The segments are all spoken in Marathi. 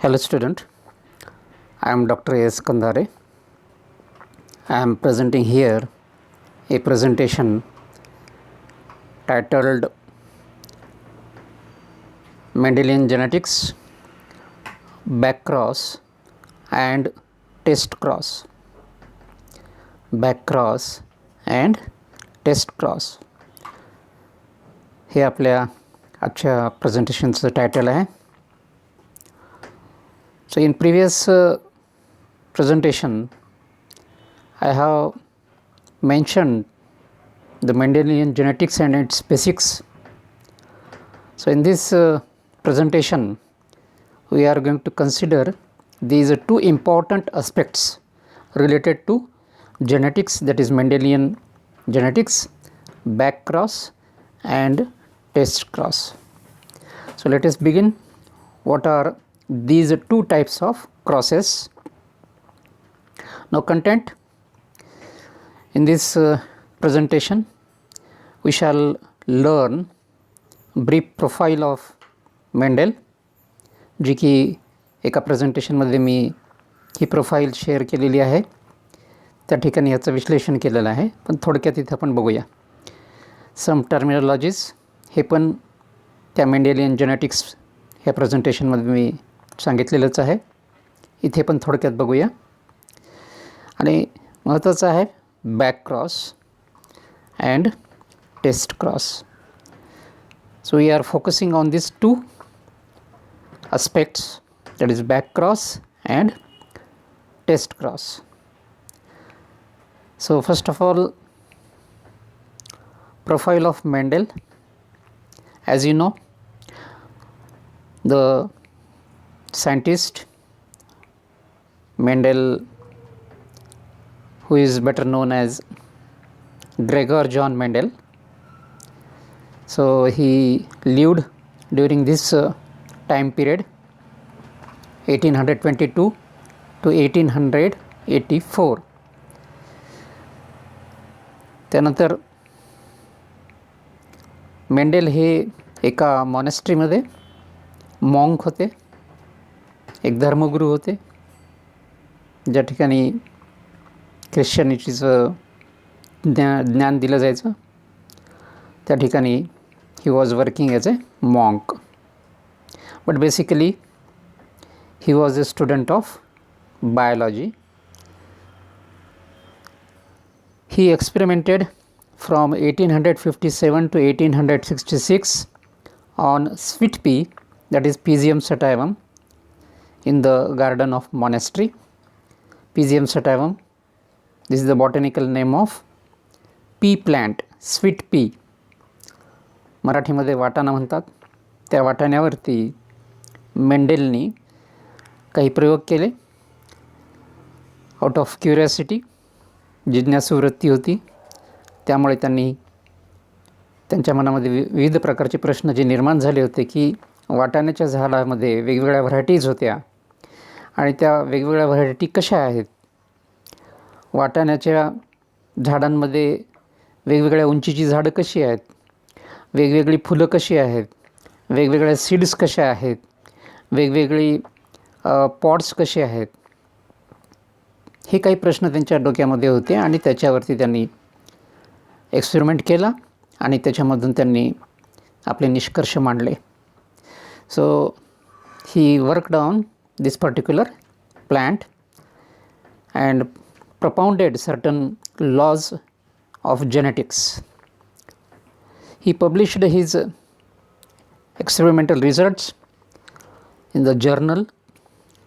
Hello student, I am Dr. A.S. Kandare. I am presenting here a presentation titled Mendelian Genetics, Backcross and Test Cross. Backcross and Test Cross. हे आपल्या आजच्या प्रेझेंटेशनचं टायटल आहे. So in previous presentation I have mentioned the Mendelian genetics and its basics. So in this presentation we are going to consider these two important aspects related to genetics, that is Mendelian genetics, back cross and test cross. So let us begin. What are these two types of crosses? Now content in this presentation we shall learn brief profile of Mendel, जी की एका प्रेझेंटेशनमध्ये मी ही प्रोफाईल शेअर केलेली आहे. त्या ठिकाणी याचं विश्लेषण केलेलं आहे, पण थोडक्यात इथे आपण बघूया. सम टर्मिनॉलॉजीज हे पण त्या मेंडेलियन जेनेटिक्स ह्या प्रेझेंटेशनमध्ये मी सांगितलेलंच आहे. इथे पण थोडक्यात बघूया. आणि महत्त्वाचं आहे back cross and test cross. So we are focusing on these two aspects, that is back cross and test cross. So first of all, profile of Mendel. As you know, the scientist Mendel, who is better known as Gregor John Mendel, so he lived during this time period 1822 to 1884. त्यानंतर मेंडेल हे एका मॉनेस्ट्रीमध्ये मॉन्क होते, एक धर्मगुरू होते, ज्या ठिकाणी ख्रिश्चनिटीचं ज्ञान दिलं जायचं. त्या ठिकाणी he was working as a monk, but basically he was a student of biology. He experimented from 1857 to 1866 on sweet pea, that is Pyzium sativum, in the garden of monastery. Pyzium sativum, this is the botanical name of pea plant, sweet pea. मराठीमध्ये वाटाणा म्हणतात. त्या वाटाण्यावरती मेंडेलनी काही प्रयोग केले. आउट ऑफ क्युरिओसिटी, जिज्ञासू वृत्ती होती, त्यामुळे त्यांनी त्यांच्या मनामध्ये विविध प्रकारचे प्रश्न जे निर्माण झाले होते की वाटाण्याच्या झाडामध्ये वेगवेगळ्या व्हरायटीज होत्या आणि त्या वेगवेगळ्या व्हरायटी कशा आहेत, वाटाण्याच्या झाडांमध्ये वेगवेगळ्या उंचीची झाडं कशी आहेत, वेगवेगळी फुलं कशी आहेत, वेगवेगळ्या सीड्स कशा आहेत, वेगवेगळी पॉट्स कसे आहेत, हे काही प्रश्न त्यांच्या डोक्यामध्ये होते आणि त्याच्यावरती त्यांनी एक्सपेरिमेंट केला आणि त्याच्यामधून त्यांनी आपले निष्कर्ष मांडले. So he worked on this particular plant and propounded certain laws of genetics. He published his experimental results in the journal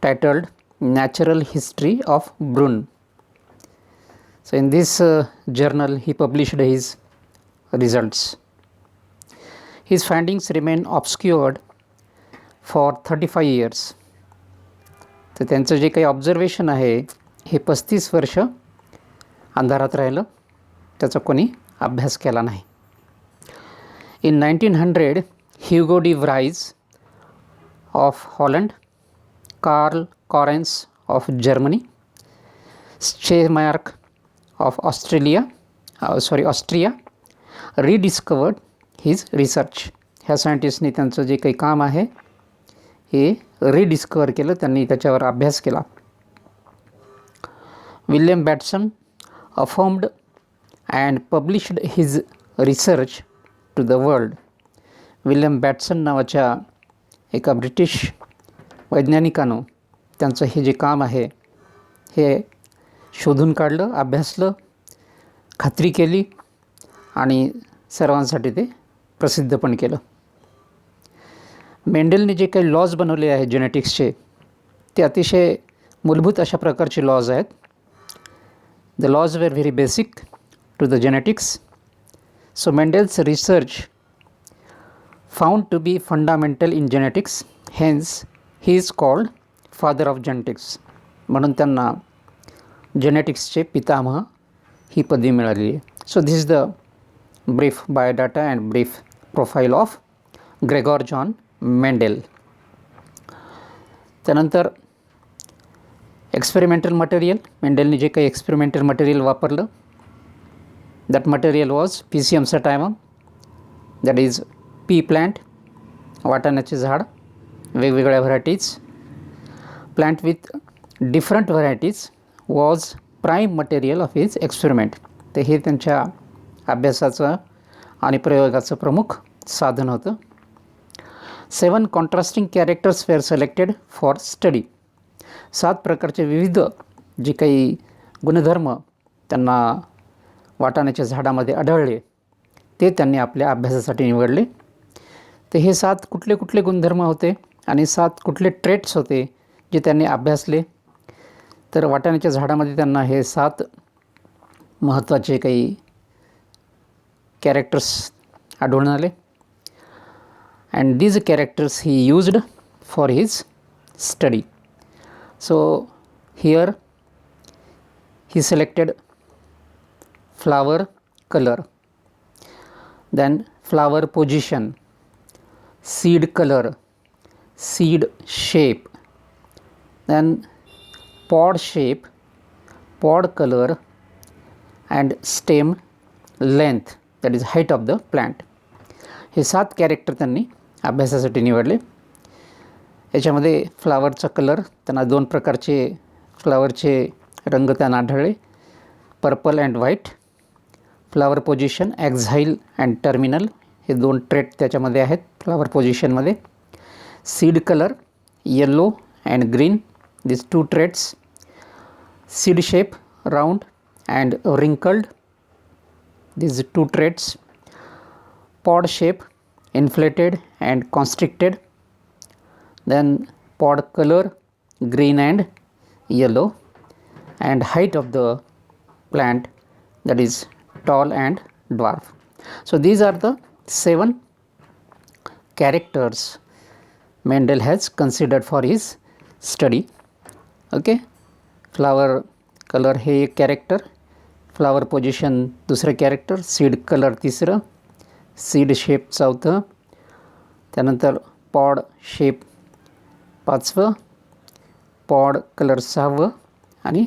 titled Natural History of Brunn. So in this journal he published his results. His findings remain obscured for 35 years. तर त्यांचं जे काही ऑब्झर्वेशन आहे हे 35 वर्ष अंधारात राहिलं, त्याचा कोणी अभ्यास केला नाही. In 1900, Hugo de Vries of Holland, Karl Correns of Germany, Steinmark of Austria rediscovered his research. ह्या सायंटिस्टनी त्यांचं जे काही काम आहे हे रिडिस्कवर केलं, त्यांनी त्याच्यावर अभ्यास केला. William Bateson affirmed and published his research to the world. William Bateson नावाच्या एका ब्रिटिश वैज्ञानिकानं त्यांचं हे जे काम आहे हे शोधून काढलं, अभ्यासलं, खात्री केली आणि सर्वांसाठी ते प्रसिद्ध पण केलं. मेंडेलने जे काही लॉज बनवले आहेत जेनेटिक्सचे, ते अतिशय मूलभूत अशा प्रकारचे लॉज आहेत. The laws were very basic to the genetics. So Mendel's research found to be fundamental in genetics, hence he is called father of genetics. म्हणून त्यांना जेनेटिक्सचे पितामह ही पदवी मिळाली आहे. So this is the brief biodata and brief profile of Gregor John Mendel. त्यानंतर एक्सपेरिमेंटल मटेरियल. मेंडेलने जे काही एक्सपेरिमेंटल मटेरियल वापरलं, that material was PCM sativum, that is pea plant, वाटाण्याचे झाड, वेगवेगळ्या varieties. Plant with different varieties was prime material of his experiment. तर हे त्यांच्या अभ्यासाचं आणि प्रयोगाचं प्रमुख साधन होतं. 7 contrasting characters were selected for study. 7 प्रकारचे विविध जे काही गुणधर्म त्यांना वाटाण्याच्या झाडामध्ये आढळले, ते त्यांनी आपल्या अभ्यासासाठी निवडले. तर हे 7 कुठले कुठले गुणधर्म होते आणि 7 कुठले ट्रेट्स होते जे त्यांनी अभ्यासले. तर वाटाण्याच्या झाडामध्ये त्यांना हे 7 महत्त्वाचे काही कॅरेक्टर्स आढळून आले. And these characters he used for his study. So here he selected flower colour, then flower position, seed color, seed shape, then pod shape, pod color and stem length, that is height of the plant. हे 7 कॅरेक्टर त्यांनी अभ्यासासाठी निवडले. याच्यामध्ये फ्लावरचा कलर, त्यांना 2 प्रकारचे फ्लावरचे रंग त्यांना आढळले, purple and white. Flower position, axile and terminal, हे 2 ट्रेट त्याच्यामध्ये आहेत फ्लावर पोझिशनमध्ये. Seed colour, yellow and green, this 2 traits. Seed shape, round and wrinkled, this 2 traits. pod shape, inflated and constricted. Then pod color, green and yellow, and height of the plant, that is tall and dwarf. So these are the 7 characters Mendel has considered for his study. Okay, flower color हे एक character, flower position दुसरं character, seed color तिसरं, सीड शेप 4थं, त्यानंतर पॉड शेप 5वं, पॉड कलर 6वं आणि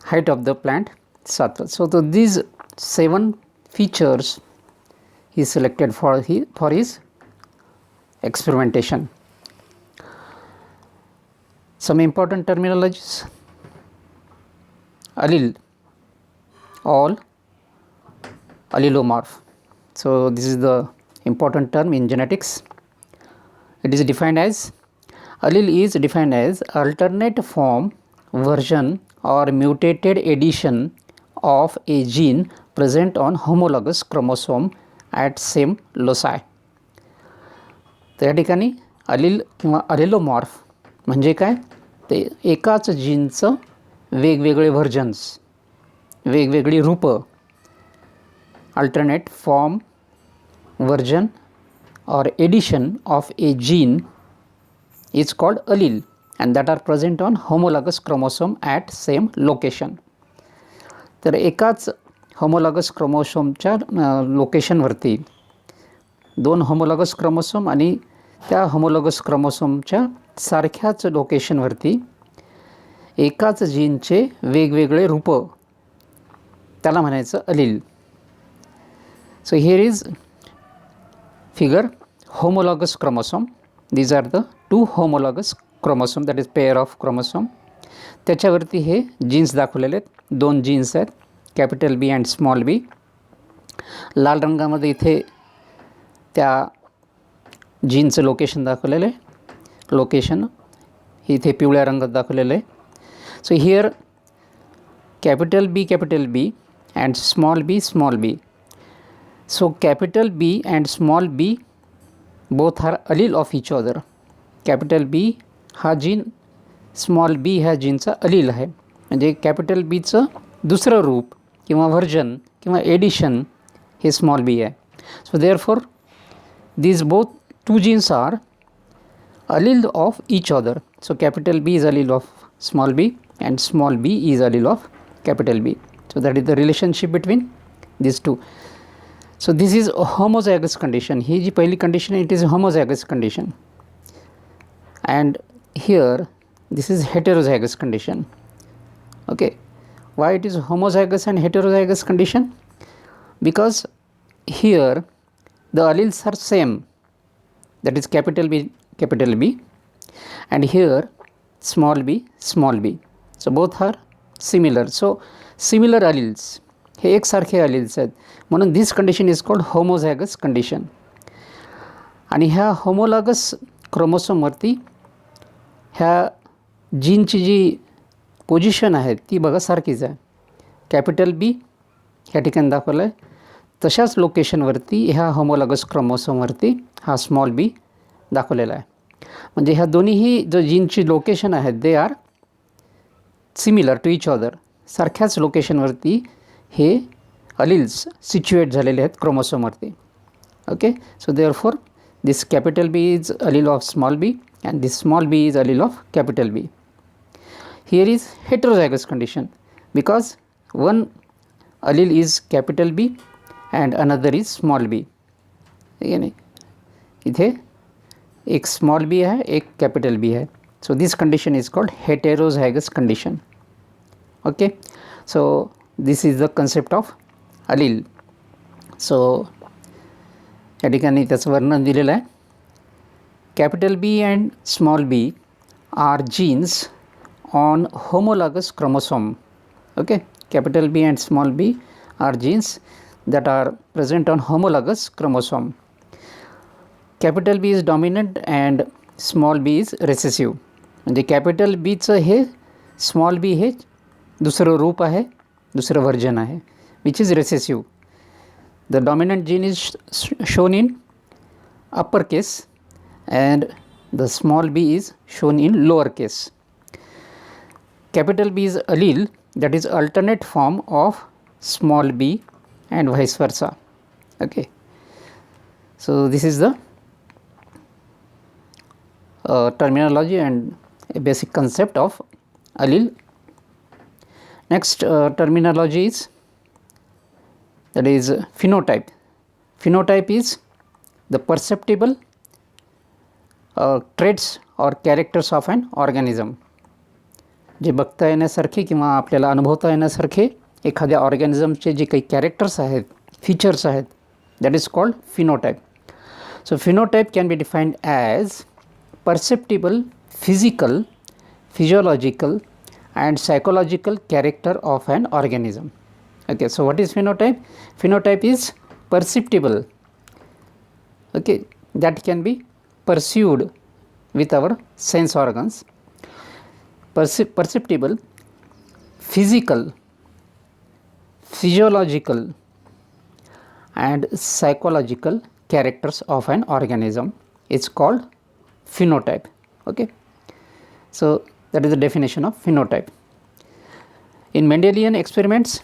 हाईट ऑफ द प्लांट 7वं. सो तो these 7 features he selected for his experimentation. Some important terminologies: allele, all allelomorph. So this is the important term in genetics. It is defined as, allele is defined as alternate form, version or mutated edition of a gene present on homologous chromosome at same loci. तर या ठिकाणी अलील किंवा अलेलोमॉर्फ म्हणजे काय, ते एकाच जीनचं वेगवेगळे व्हर्जन्स, वेगवेगळी रूपं, alternate form, version or addition of a gene is called allele, and that are present on homologous chromosome at same location. तर एकाच होमोलॉगस क्रोमोसोमच्या लोकेशनवरती 2 होमोलॉगस क्रोमोसोम आणि त्या होमोलॉगस क्रोमोसोमच्या सारख्याच लोकेशनवरती एकाच जीनचे वेगवेगळे रूपं, त्याला म्हणायचं अलील. So here is figure homologous chromosome. these are the two homologous chromosome, that is pair of chromosome. त्याच्यावरती हे जीन्स दाखवलेले आहेत, दोन जीन्स आहेत, कॅपिटल बी अँड स्मॉल बी. लाल रंगामध्ये इथे त्या जीनचं लोकेशन दाखवलेलं आहे, लोकेशन इथे पिवळ्या रंगात दाखवलेलं आहे. So here capital B and small B. So capital B and small B both are allele of each other. Capital B हा जीन स्मॉल बी ह्या जीनचा अलील आहे, म्हणजे कॅपिटल बीचं दुसरं रूप किंवा व्हर्जन किंवा एडिशन हे स्मॉल बी आहे. So therefore these both two genes are allele of each other. So capital B is allele of small b and small b is allele of capital B. So that is the relationship between these two. So this is a homozygous condition. ही जी पहिली condition it is a homozygous condition, and here this is heterozygous condition. Okay, why it is homozygous and heterozygous condition? Because here the alleles are same, that is capital B, and here small b. So both are similar. So similar alleles, हे एकसारखे alleles आहेत, म्हणून this condition is called homozygous condition. आणि ह्या होमोलॉगस क्रोमोसोमवरती ह्या जीनची जी पोझिशन आहे ती बघा सारखीच आहे. कॅपिटल बी ह्या ठिकाणी दाखवलं आहे, तशाच लोकेशनवरती ह्या होमोलॉगस क्रोमोसोमवरती हा स्मॉल बी दाखवलेला आहे. म्हणजे ह्या दोन्हीही जो जीनची लोकेशन आहेत they are similar to each other. सारख्याच लोकेशनवरती हे अलील्स सिच्युएट झालेले आहेत क्रोमोसोमवरती. Okay, so therefore this capital B is allele of small B and this small B is allele of capital B. Here is heterozygous condition because one allele is capital B and another is small b. ठीक आहे नाही, इथे एक स्मॉल बी आहे, एक कॅपिटल बी आहे. So this condition is called heterozygous condition. Okay, so this is the concept of allele. So या ठिकाणी त्याचं वर्णन दिलेलं आहे. Capital B and small B are genes on homologous chromosome. Okay, capital B and small B are genes that are present on homologous chromosome. Capital B is dominant and small b is recessive. म्हणजे कॅपिटल बीचं हे स्मॉल बी हे दुसरं रूप आहे, दुसरं व्हर्जन आहे, which is recessive. The dominant gene is shown in upper case and the small b is shown in lower case. Capital B is allele, that is alternate form of small b and vice versa. Okay, so this is the terminology and a basic concept of allele. Next terminology is, that is phenotype. Phenotype is the perceptible traits or characters of an organism. जे बघता येण्यासारखे किंवा आपल्याला अनुभवता येण्यासारखे एखाद्या ऑर्गॅनिझमचे जे काही कॅरेक्टर्स आहेत, फीचर्स आहेत, that is called phenotype. So phenotype can be defined as perceptible physical, physiological and psychological character of an organism. Okay, so what is phenotype? Phenotype is perceptible, okay, that can be perceived with our sense organs. Perceptible, physical, physiological and psychological characters of an organism is called phenotype. Okay, so that is the definition of phenotype. In Mendelian experiments,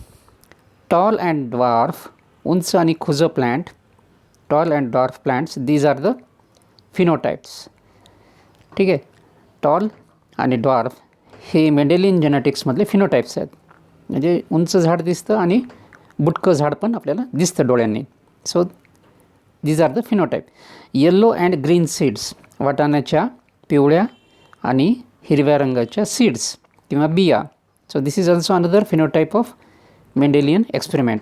tall and dwarf, unch आणि खुज plant, tall and dwarf plants, these are the phenotypes. ठीक आहे, टॉल आणि ड्वार्फ हे मेंडेलियन जेनेटिक्समधले फिनोटाइप्स आहेत. म्हणजे उंच झाड दिसतं आणि बुटकं झाड पण आपल्याला दिसतं डोळ्यांनी. So these are the phenotype. Yellow and green seeds, वाटाण्याच्या पिवळ्या आणि हिरव्या रंगाच्या सीड्स किंवा बिया. So this is also another phenotype of Mendelian experiment.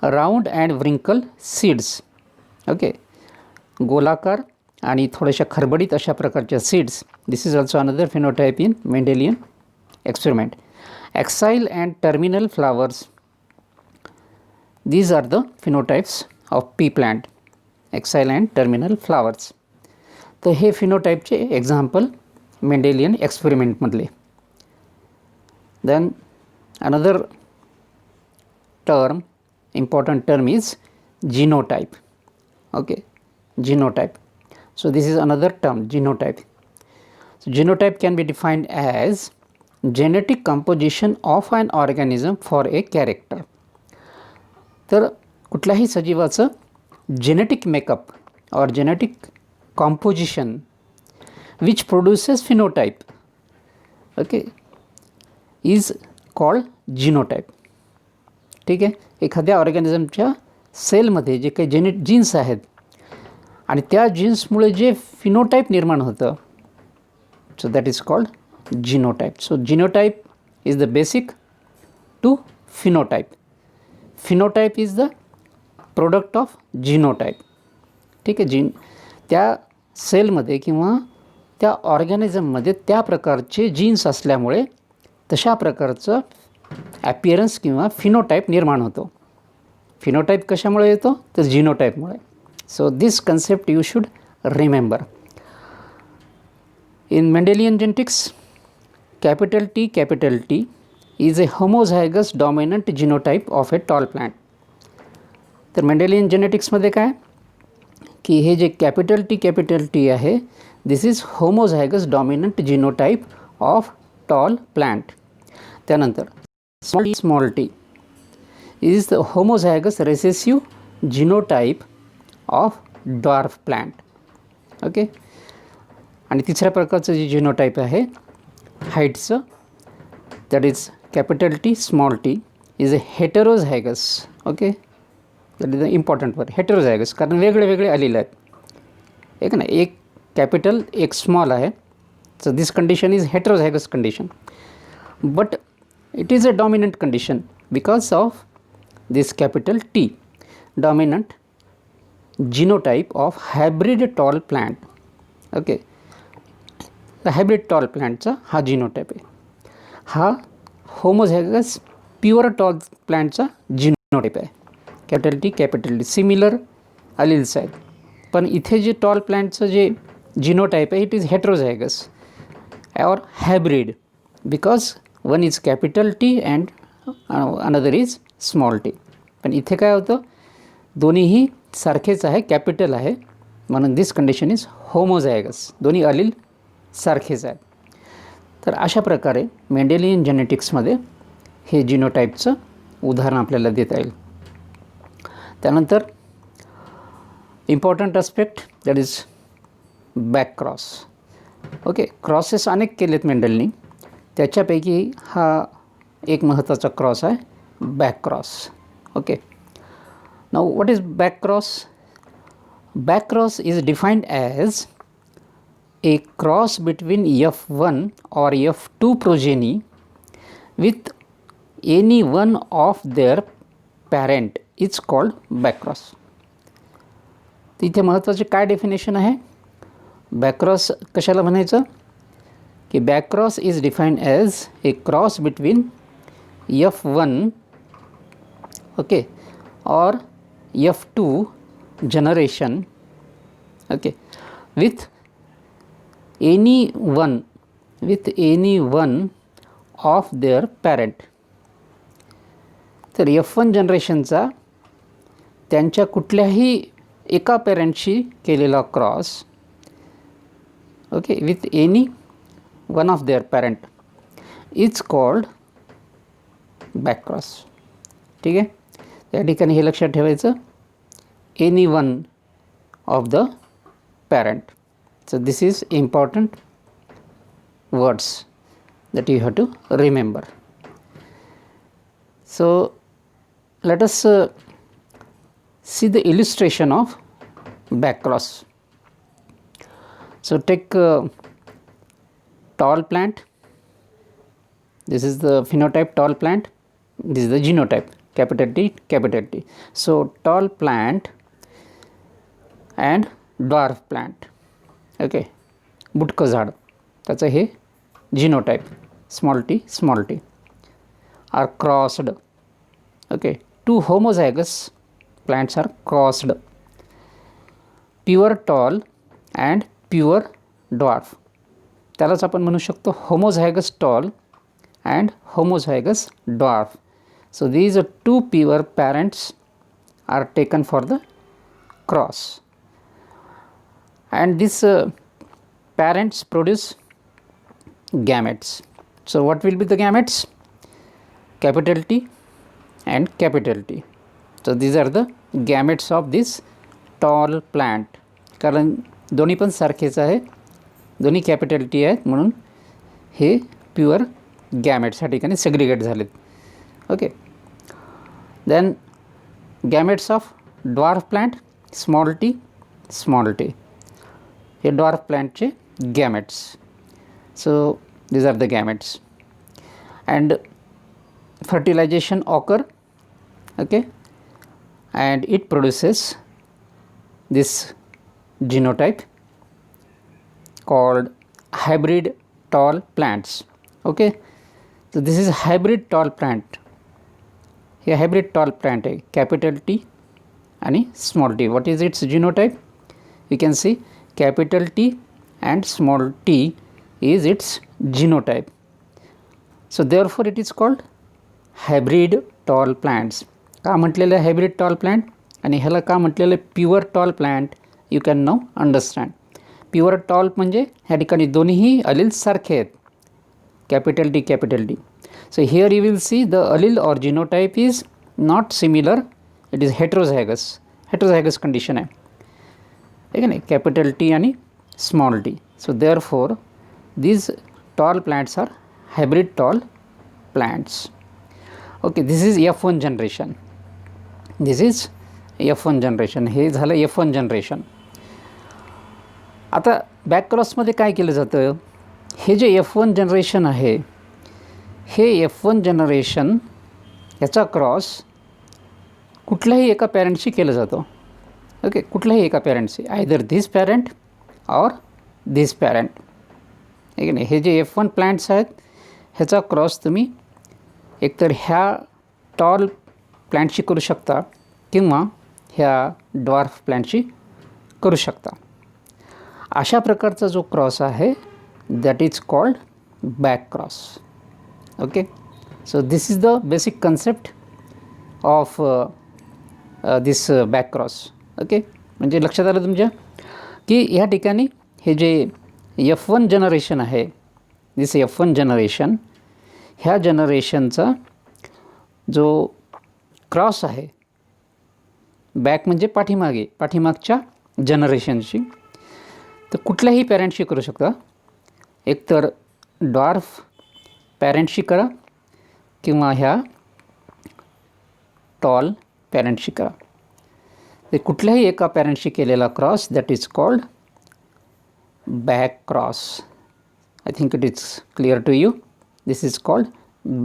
Round and wrinkle seeds, okay, गोलाकार आणि थोड्याशा खरबडीत अशा प्रकारच्या seeds. This is also another phenotype in Mendelian experiment. Axile and terminal flowers, these are the phenotypes of pea plant, axile and terminal flowers. तर हे फिनोटाईपचे example Mendelian एक्सपेरिमेंटमधले. Then another term, important term is genotype. Okay, genotype. So this is another term, genotype. So genotype can be defined as genetic composition of an organism for a character. तर कुठल्याही सजीवाचं जेनेटिक मेकअप और genetic composition which produces phenotype, okay, is called genotype. ठीक आहे. एखाद्या ऑर्गॅनिझमच्या सेलमध्ये जे काही जीन्स आहेत आणि त्या जीन्समुळे जे फिनोटाइप निर्माण होतं, so that is called genotype. So genotype is the basic to phenotype. Phenotype is the product of genotype. ठीक आहे. त्या सेलमध्ये किंवा त्या ऑर्गॅनिझममध्ये त्या प्रकारचे जीन्स असल्यामुळे तशा प्रकारचं ॲपियरन्स किंवा फिनोटाइप निर्माण होतो. फिनोटाइप कशामुळे येतो? तर जीनोटाइपमुळे. So this concept you should remember. In Mendelian genetics, capital T is a homozygous dominant genotype of a tall plant. तर मेंडेलियन जेनेटिक्समध्ये काय की हे जे कॅपिटल टी आहे, this is homozygous dominant genotype of tall plant. त्यानंतर small T is the homozygous recessive genotype of dwarf plant. Okay. आणि तिसऱ्या प्रकारचं जे जिनोटाइप आहे हाईटचं, that is capital T small T is a heterozygous. Okay, that is the important word, heterozygous, कारण वेगळे वेगळे आलेले आहेत. एक ना, एक कॅपिटल एक स्मॉल आहे. So this condition is heterozygous condition, but it is a dominant condition because of this capital T dominant genotype of hybrid tall plant. Okay, hybrid tall प्लांटचा हा जीनोटाइप आहे. हा होमोझायगस प्युअर टॉल प्लांटचा जीनोटाइप आहे. कॅपिटल टी सिमिलर अलिल्स आहेत, पण इथे जे टॉल प्लांटचं जे जीनोटाइप आहे इट इज हेट्रोझायगस और hybrid because one is capital T and another is small T. पण इथे काय होतं, दोन्हीही सारखेच आहे, कॅपिटल आहे, म्हणून दिस कंडिशन इज होमोझायगस, दोन्ही अलिल सारखेच आहेत. तर अशा प्रकारे मेंडेलियन जेनेटिक्समध्ये हे जीनोटाइपचं उदाहरण आपल्याला देता येईल. त्यानंतर important aspect that is back cross. Okay, crosses अनेक केलेत मेंडलनी, त्याच्यापैकी हा एक महत्त्वाचा क्रॉस आहे back cross. Okay, now what is back cross? Back cross is defined as a cross between F1 or F2 progeny with any one of their parent is called backcross. तिथे महत्त्वाचे काय डेफिनेशन आहे? बॅकक्रॉस कशाला म्हणायचं की backcross is defined as a cross between F1 okay और F2 generation okay with any one of their parent. तर F1 जनरेशनचा त्यांच्या कुठल्याही एका पेरेंटशी केलेला cross okay with any one of their parent is called back cross. ठीक आहे, त्या ठिकाणी हे लक्षात ठेवायचं, any one of the parent. So this is important words that you have to remember. So let us see the illustration of backcross. So take tall plant. This is the phenotype tall plant. This is the genotype capital T. So tall plant and dwarf plant. Okay, बुटकं झाड, त्याचं हे genotype small T are crossed. Okay, 2 homozygous plants are crossed, pure tall and pure dwarf. त्यालाच आपण म्हणू शकतो homozygous tall and homozygous dwarf. So these are 2 pure parents are taken for the cross, and these parents produce gametes. So what will be the gametes? Capital T and capital T. So these are the gametes of this tall plant. कारण दोन्ही पण सारखेच आहे, दोन्ही कॅपिटल टी आहेत म्हणून हे प्युअर गॅमेट्स ह्या ठिकाणी सेग्रिगेट झालेत. Okay, then gametes of dwarf plant small T. हे ड्वार्फ प्लांटचे gametes. So these are the gametes, and fertilization occur, okay, and it produces this genotype called hybrid tall plants. Okay, so this is hybrid tall plant. Here hybrid tall plant आहे, capital T आणि small t. What is its genotype? You can see capital T and small t is its genotype. So therefore it is called hybrid tall plants. का म्हटलेलं आहे hybrid tall plant आणि ह्याला का म्हटलेलं आहे pure tall plant? You can now understand. Pure tall म्हणजे ह्या ठिकाणी दोन्हीही अलिल्स सारखे आहेत, capital T. So here you will see the allele or genotype is not similar, it is heterozygous condition आहे, ठीक आहे ना, capital T आणि small t. So therefore these tall plants are hybrid tall plants. Okay, this is F1 generation. हे झालं F1 जनरेशन. आता बॅकक्रॉसमध्ये काय केलं जातं, हे जे F1 जनरेशन आहे, हे F1 जनरेशन याचा क्रॉस कुठल्याही एका पॅरेंटशी केलं जातं. ओके, कुठल्याही एका पॅरेंटशी, either this parent or this parent, ठीक आहे. हे जे F1 प्लांट्स आहेत ह्याचा क्रॉस तुम्ही एकतर ह्या टॉल प्लांटशी करू शकता किंवा ह्या ड्वार्फ प्लांटशी करू शकता. अशा प्रकारचा जो क्रॉस आहे that is called back cross. Okay, so this is the basic concept of this back cross. Okay, म्हणजे लक्षात आलं तुमच्या की ह्या ठिकाणी हे जे F1 जनरेशन आहे, दिस F1 जनरेशन, ह्या जनरेशनचा जो क्रॉस आहे, बॅक म्हणजे पाठीमागच्या जनरेशनशी, तर कुठल्याही पॅरेंटशी करू शकता, एकतर ड्वार्फ पॅरेंटशी करा किंवा ह्या टॉल पॅरेंटशी करा. ते कुठल्याही एका पॅरेंटशी केलेला cross that is called back cross. I think it is clear to you. This is called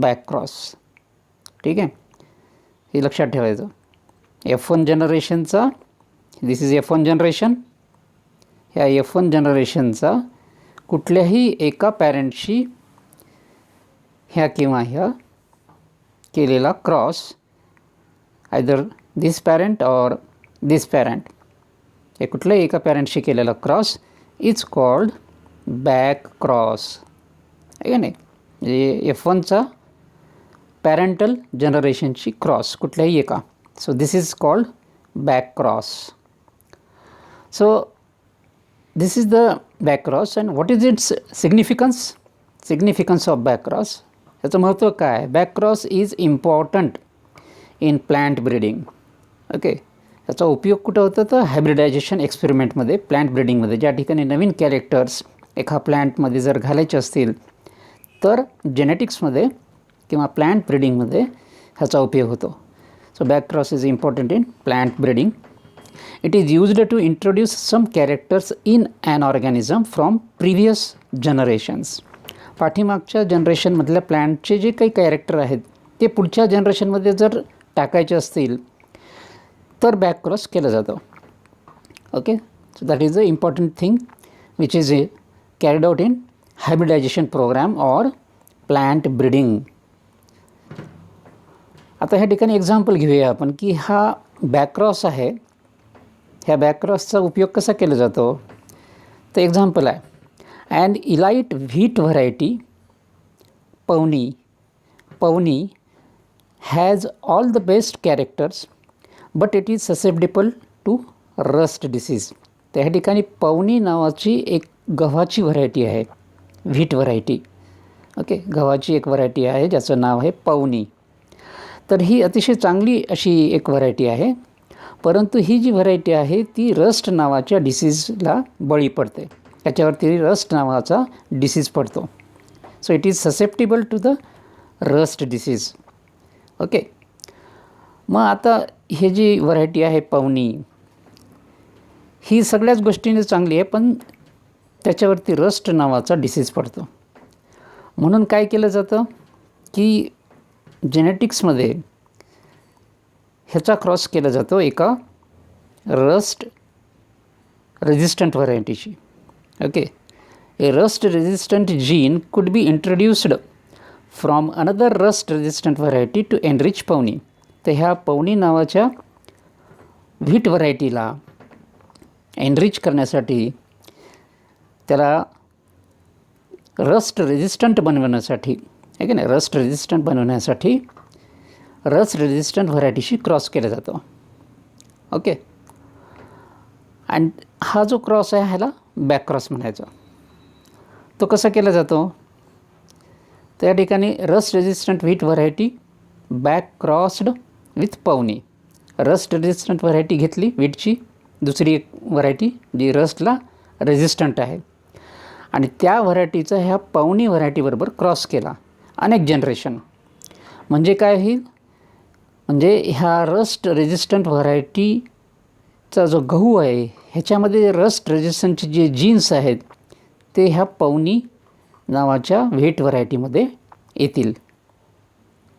back cross. ठीक आहे, हे लक्षात ठेवायचं. F1 जनरेशनचा, this is F1 generation, ह्या F1 जनरेशनचा कुठल्याही एका पॅरेंटशी ह्या किंवा ह्या केलेला cross, either this parent or this parent, हे कुठल्याही एका पॅरेंटशी केलेला cross is called back cross. आहे का नाही, म्हणजे F1चा पॅरेंटल जनरेशनची क्रॉस कुठल्याही एका. So this is called back cross. So this is the back cross, and what is its significance? Significance of back cross. याचं महत्त्व काय? back cross is important in plant breeding. Okay, याचा उपयोग कुठं होतं तर हायब्रिडायझेशन एक्सपेरिमेंटमध्ये, प्लांट ब्रीडिंगमध्ये. ज्या ठिकाणी नवीन कॅरेक्टर्स एका प्लांटमध्ये जर घालायचे असतील तर जेनेटिक्समध्ये किंवा प्लांट ब्रीडिंगमध्ये ह्याचा उपयोग होतो. So back cross is important in plant breeding. It is used to introduce some characters in an organism from previous generations. पाठीमागच्या जनरेशनमधल्या प्लांटचे जे काही कॅरेक्टर आहेत ते पुढच्या जनरेशनमध्ये जर टाकायचे असतील तर बॅक क्रॉस केलं जातं. Okay, so that is a important thing which is carried out in hybridization program or plant breeding. आता ह्या ठिकाणी एक्झाम्पल घेऊया आपण की हा बॅकक्रॉस आहे, ह्या बॅकक्रॉसचा उपयोग कसा केला जातो. तर एक्झाम्पल आहे, and elite wheat variety Pavani has all the best characters but it is susceptible to rust disease. त्या ठिकाणी पवनी नावाची एक गव्हाची व्हरायटी आहे, व्हीट व्हरायटी. ओके, गव्हाची एक व्हरायटी आहे ज्याचं नाव आहे पवनी. तर ही अतिशय चांगली अशी एक व्हरायटी आहे, परंतु ही जी व्हरायटी आहे ती रस्ट नावाच्या डिसीजला बळी पडते, त्याच्यावरती रस्ट नावाचा डिसीज पडतो. So it is susceptible to the rust disease. Okay, मग आता हे जी व्हरायटी आहे पवनी ही सगळ्याच गोष्टींनी चांगली आहे, पण त्याच्यावरती रस्ट नावाचा डिसीज पडतो. म्हणून काय केलं जातं की जेनेटिक्समध्ये ह्याचा क्रॉस केला जातो एका रस्ट रेजिस्टंट व्हरायटीशी. Okay, a rust resistant gene could be introduced from another rust resistant variety to enrich Pavani. तर ह्या पवनी नावाच्या व्हीट व्हरायटीला एनरिच करण्यासाठी, त्याला रस्ट रेजिस्टंट बनवण्यासाठी, आहे की नाही, रस्ट रेजिस्टंट बनवण्यासाठी रस्ट रेजिस्टंट व्हरायटीशी क्रॉस केला जातो. ओके, आणि हा जो क्रॉस आहे ह्याला बॅक क्रॉस म्हणायचा. तो कसा केला जातो, त्या ठिकाणी rust resistant wheat variety back crossed with Pavani. Rust resistant variety घेतली व्हीटची, दुसरी एक व्हरायटी जी रस्टला रेजिस्टंट आहे, आणि त्या व्हरायटीचा ह्या पवनी व्हरायटीबरोबर क्रॉस केला अनेक जनरेशन. म्हणजे काय होईल, म्हणजे ह्या रस्ट रेजिस्टंट व्हरायटीचा जो गहू आहे ह्याच्यामध्ये रस्ट रेजिस्टंटचे जे जीन्स आहेत ते ह्या पवनी नावाच्या व्हीट व्हरायटीमध्ये येतील.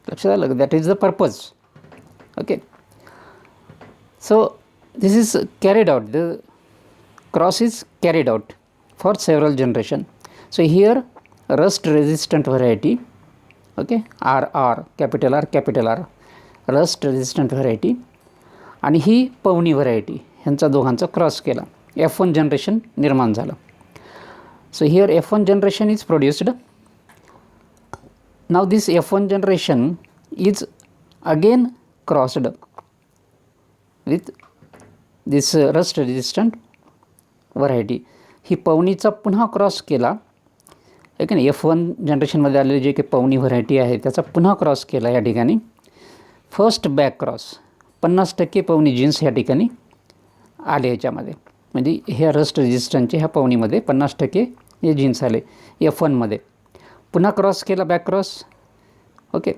लक्षात आलं, that is the purpose. Okay, so this is carried out, the cross is carried out for several generation. So here rust resistant variety, okay, RR, capital R, rust resistant variety, आणि ही पवनी व्हरायटी, ह्यांचा दोघांचा क्रॉस केला, F1 जनरेशन निर्माण झालं. So here F1 generation is produced. Now this F1 generation is again crossed with this rust resistant variety. ही पवनीचा पुन्हा क्रॉस केला, आहे की नाही. F1 जनरेशनमध्ये आलेली जे काही पवनी व्हरायटी आहे त्याचा पुन्हा क्रॉस केला या ठिकाणी. First back cross 50% Pavani genes या ठिकाणी आले याच्यामध्ये, म्हणजे ह्या रस्ट रेजिस्टंटचे ह्या पवनीमध्ये 50% हे जीन्स आले F1मध्ये. पुन्हा क्रॉस केला back cross. Okay,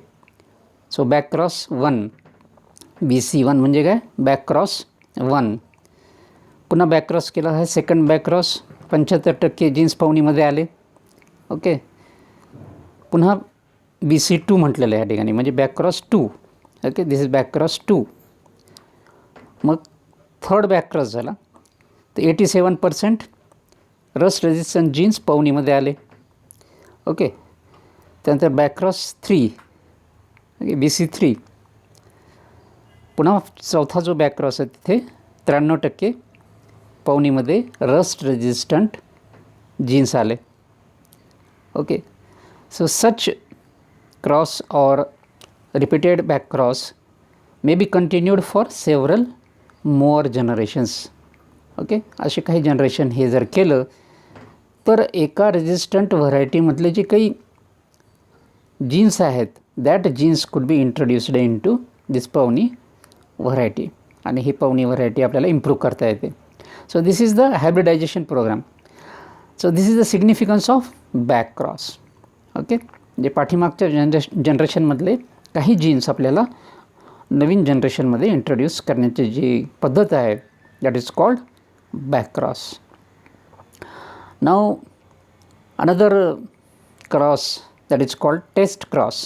so back cross 1, BC1 म्हणजे काय, बॅक क्रॉस 1. पुन्हा बॅक क्रॉस केला, हा सेकंड बॅक क्रॉस, 75% जीन्स पवनीमध्ये आले. ओके, पुन्हा BC2 म्हटलेलं आहे या ठिकाणी, म्हणजे back cross 2. Okay, this is back cross 2. मग थर्ड बॅक क्रॉस झाला, तर 87% रस्ट रेजिस्टंट जीन्स पवनीमध्ये आले. ओके, त्यानंतर बॅक क्रॉस 3, ओके, BC3. पुन्हा चौथा जो बॅक क्रॉस आहे तिथे 93% पवनीमध्ये रस्ट रेजिस्टंट जीन्स आले. ओके, सो सच क्रॉस और repeated back cross may be continued for several more generations. Okay, असे काही जनरेशन हे जर केलं तर एका रेजिस्टंट व्हरायटीमधले जे काही जीन्स आहेत that genes could be introduced into this Pavani variety, आणि ही पवनी व्हरायटी आपल्याला इम्प्रूव्ह करता येते. So this is the hybridization programme. So this is the significance of back cross. Okay, जे पाठीमागच्या जनरेशनमधले काही जीन्स आपल्याला नवीन जनरेशनमध्ये इंट्रोड्यूस करण्याची जी पद्धत आहे that is called back cross. Now another cross that is called test cross.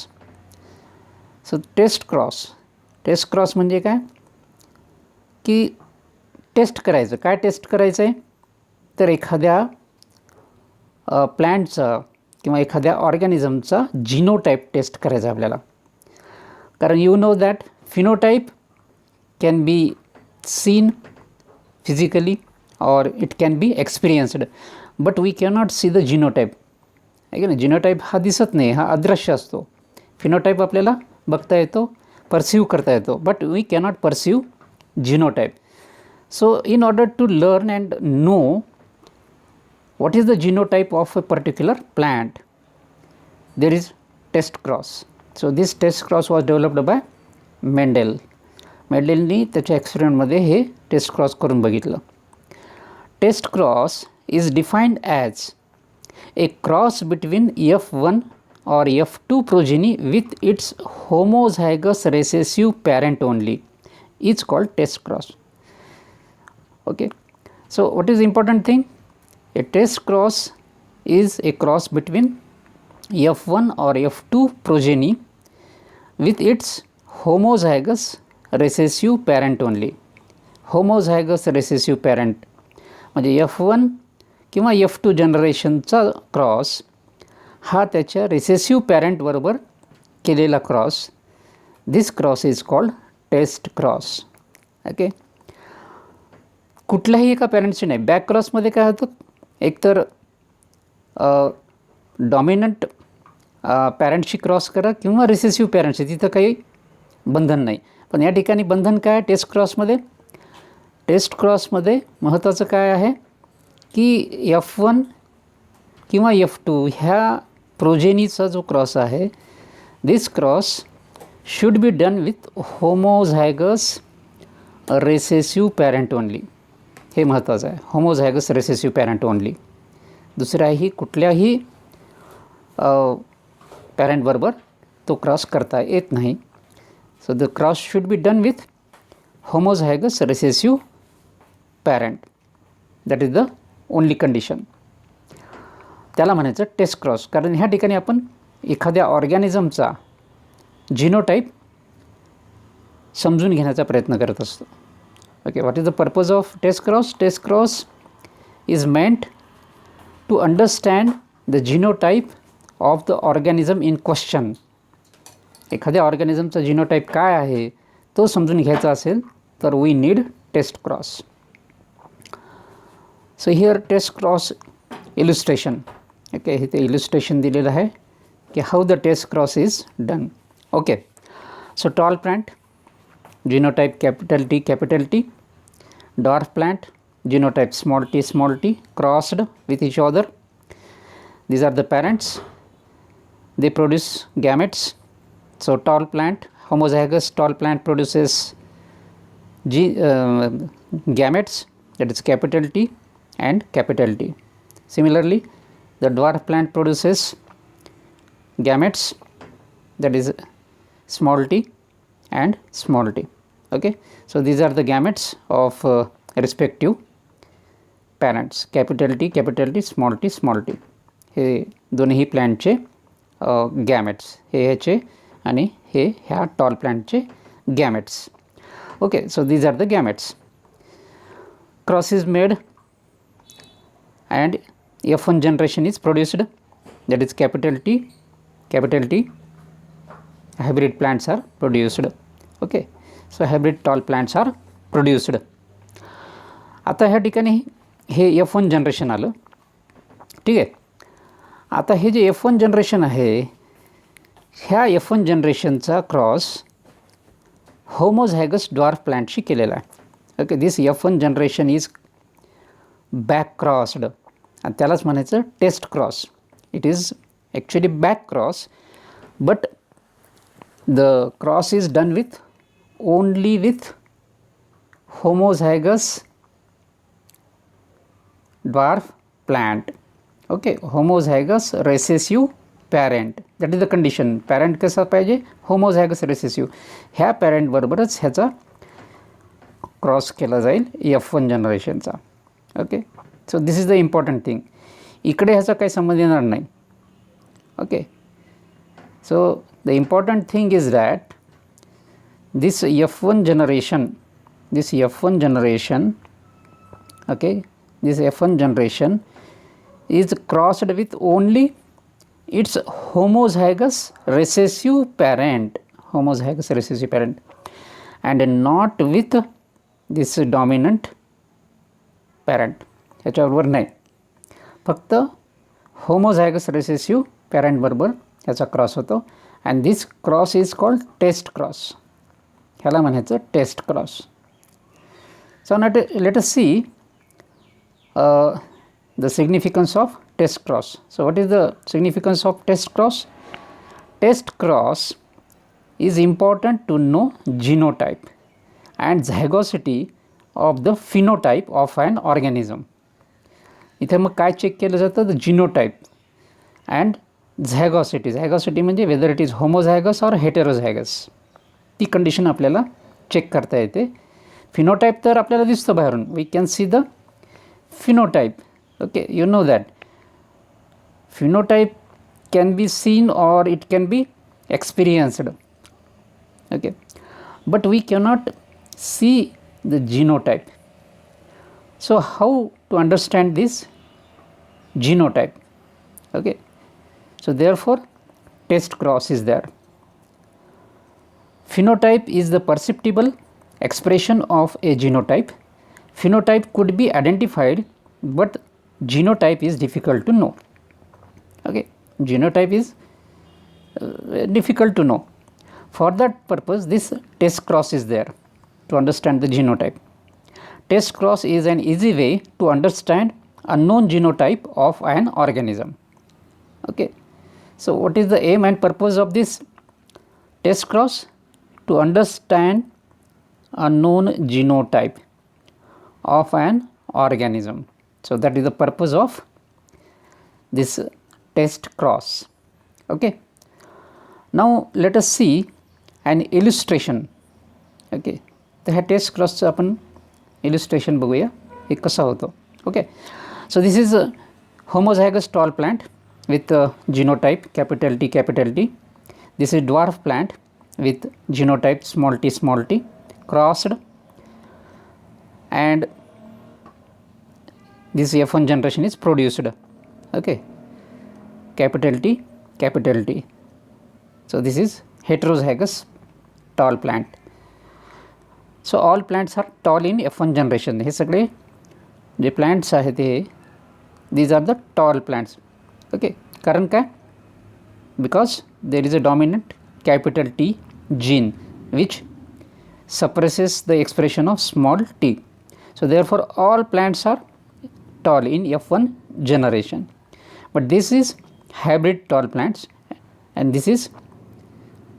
So test cross म्हणजे काय की टेस्ट करायचं. काय टेस्ट करायचं आहे तर एखाद्या प्लॅन्टचा किंवा एखाद्या ऑर्गॅनिझमचा जिनोटाईप टेस्ट करायचा आपल्याला. कारण you know that phenotype can be seen physically और it can be experienced, but we cannot see the genotype. आहे की नाही, जिनोटाईप हा दिसत नाही, हा अदृश्य असतो. फिनोटाईप आपल्याला बघता येतो, परसिव्ह करता येतो, but we cannot perceive genotype. So in order to learn and know what is the genotype of a particular plant, there is test cross. So this test cross was developed by Mendel. मेंडेलनी त्याच्या एक्सपेरिमेंटमध्ये हे टेस्ट क्रॉस करून बघितलं. Test cross is defined as a cross between F1 or F2 progeny with its homozygous recessive parent only is called test cross. Okay, so what is the important thing? A test cross is a cross between F1 or F2 progeny with its homozygous recessive parent only. Homozygous recessive parent म्हणजे F1 किंवा F2 जनरेशनचा क्रॉस हा त्याच्या रिसेसिव्ह पॅरेंटबरोबर केलेला cross. This cross is called test cross. Okay, कुठल्याही एका पॅरेंटची नाही. बॅक क्रॉसमध्ये काय होतं, एकतर डॉमिनंट पॅरेंटशी क्रॉस करा किंवा रिसेसिव्ह पॅरेंटशी, तिथं काही बंधन नाही. पण या ठिकाणी बंधन काय आहे टेस्ट क्रॉसमध्ये? टेस्ट क्रॉसमध्ये महत्त्वाचं काय आहे की F1 किंवा F2 ह्या प्रोजेनीचा जो क्रॉस आहे, this cross should be done with homozygous recessive parent only. हे महत्त्वाचं आहे, होमोझायगस रेसेसिव्ह पॅरेंट ओनली. दुसऱ्याही कुठल्याही पॅरेंटबरोबर तो क्रॉस करता येत नाही. So the cross should be done with homozygous recessive parent. That is the only condition. त्याला म्हणायचं टेस्ट क्रॉस. कारण ह्या ठिकाणी आपण एखाद्या ऑर्गॅनिझमचा जिनोटाईप समजून घेण्याचा प्रयत्न करत असतो. Okay, what is the purpose of test cross? Test cross is meant to understand the genotype of the organism in question. एखाद्या ऑर्गॅनिझमचा जिनोटाईप काय आहे तो समजून घ्यायचा असेल तर we need test cross. So here test cross illustration. Okay, हे ते इलुस्ट्रेशन दिलेलं आहे की how the test cross is done. Okay, so tall plant genotype capital T, dwarf plant genotype small t crossed with each other. These are the parents, they produce gametes. So tall plant, homozygous tall plant produces gametes, that is capital T and capital T. Similarly, the dwarf plant produces gametes, that is small t and small t. Okay, so these are the gametes of respective parents, capital T, small t. हे दोन्ही प्लॅन्टचे गॅमेट्स, हे ह्याचे आणि हे ह्या टॉल प्लॅन्टचे gametes. Okay, so these are the gametes. Cross is made and F1 generation is produced, that is capital T, hybrid plants are produced. Okay, so hybrid tall plants are produced. आता ह्या ठिकाणी हे F1 जनरेशन आलं, ठीक आहे. आता हे जे F1 जनरेशन आहे, ह्या F1 जनरेशनचा क्रॉस होमोझायगस ड्वार्फ प्लांटशी केलेला आहे. Okay, this F1 generation is back crossed आणि त्यालाच म्हणायचं test cross. It is actually back cross, but the cross is done with only with homozygous dwarf plant. Okay, homozygous recessive parent, that is the condition. Parent कसा पाहिजे, homozygous recessive. ह्या parent बरोबरच ह्याचा क्रॉस केला जाईल F1 जनरेशनचा. Okay, so this is the important thing. इकडे ह्याचा काही संबंध येणार नाही. Okay, so the important thing is that this F1 generation, okay, this F1 generation is crossed with only its homozygous recessive parent, and not with this dominant parent. ह्याच्याबरोबर नाही, फक्त होमोझायगस रेसेसिव्ह पॅरेंट बरोबर ह्याचा क्रॉस होतो. And this cross is called test cross. ह्याला म्हणायचं test cross. So not let us see the significance of test cross. So what is the significance of test cross? Test cross is important to know genotype and zygosity of the phenotype of an organism. इथे मग काय चेक केलं जातं? The जीनोटाईप and zygosity. झॅगॉसिटी म्हणजे whether it is homozygous or heterozygous, ती कंडिशन आपल्याला चेक करता येते. फिनोटाईप तर आपल्याला दिसतं बाहेरून, we can see the phenotype. Okay, you know that phenotype can be seen or it can be experienced. Okay, but we cannot see the genotype. So how to understand this genotype? Okay, so therefore test cross is there. Phenotype is the perceptible expression of a genotype. Phenotype could be identified, but genotype is difficult to know. Okay, genotype is difficult to know. For that purpose, this test cross is there to understand the genotype. Test cross is an easy way to understand unknown genotype of an organism. Okay, so what is the aim and purpose of this test cross? To understand unknown genotype of an organism. So that is the purpose of this test cross. Okay, now let us see an illustration. Okay, तर ह्या टेस्ट क्रॉसचं आपण इलिस्ट्रेशन बघूया हे कसं होतं. Okay, so this is homozygous tall plant with genotype capital T. This is dwarf plant with genotype small t crossed, and this F1 generation is produced. Okay, capital T. So this is heterozygous tall plant. So all plants are tall in F1 generation. हे सगळे जे plants आहेत ते these are the tall plants. Okay, कारण काय? Because there is a dominant capital T gene which suppresses the expression of small t. So therefore all plants are tall in F1 generation. But this is hybrid tall plants, and this is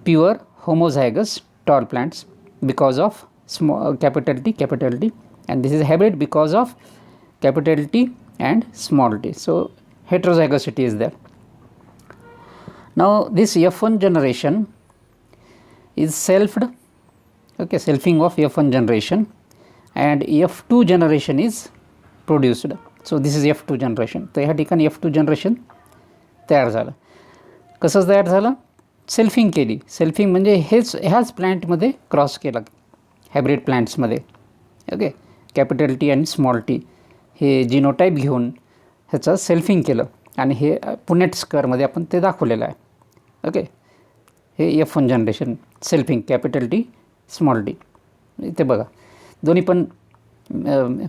pure homozygous tall plants because of small capital T, and this is hybrid because of capital T and small t. So heterozygosity is there. Now this F1 generation is selfed, okay, selfing of F1 generation, and F2 generation is produced. So this is F2 generation. तर ह्या ठिकाणी F2 जनरेशन तयार झालं. कसं तयार झालं? सेल्फिंग केली. सेल्फिंग म्हणजे ह्याच प्लांटमध्ये क्रॉस केला हायब्रिड प्लांट्समध्ये. ओके, कॅपिटल टी आणि स्मॉल टी हे जिनोटाईप घेऊन ह्याचं सेल्फिंग केलं, आणि हे पुनेट स्क्वेअरमध्ये आपण ते दाखवलेलं आहे. ओके, हे F1 generation selfing capital T small T. इथे बघा दोन्ही पण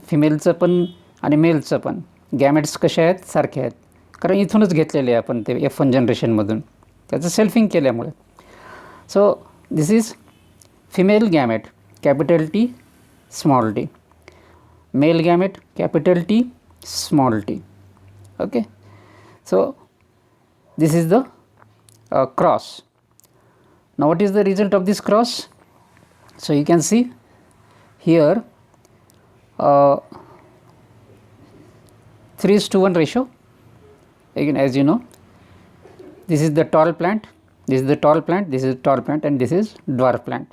फिमेलचं पण आणि मेलचं पण गॅमेट्स कसे आहेत? सारखे आहेत, कारण इथूनच घेतलेले आहे आपण ते F1 जनरेशनमधून, त्याचं सेल्फिंग केल्यामुळे. So this is female gamete capital T small T, mail gamete capital T small T. Okay, so this is the cross. Now what is the result of this cross? So you can see here 3:1 ratio. Again, as you know, this is the tall plant, this is the tall plant, this is tall plant, and this is dwarf plant.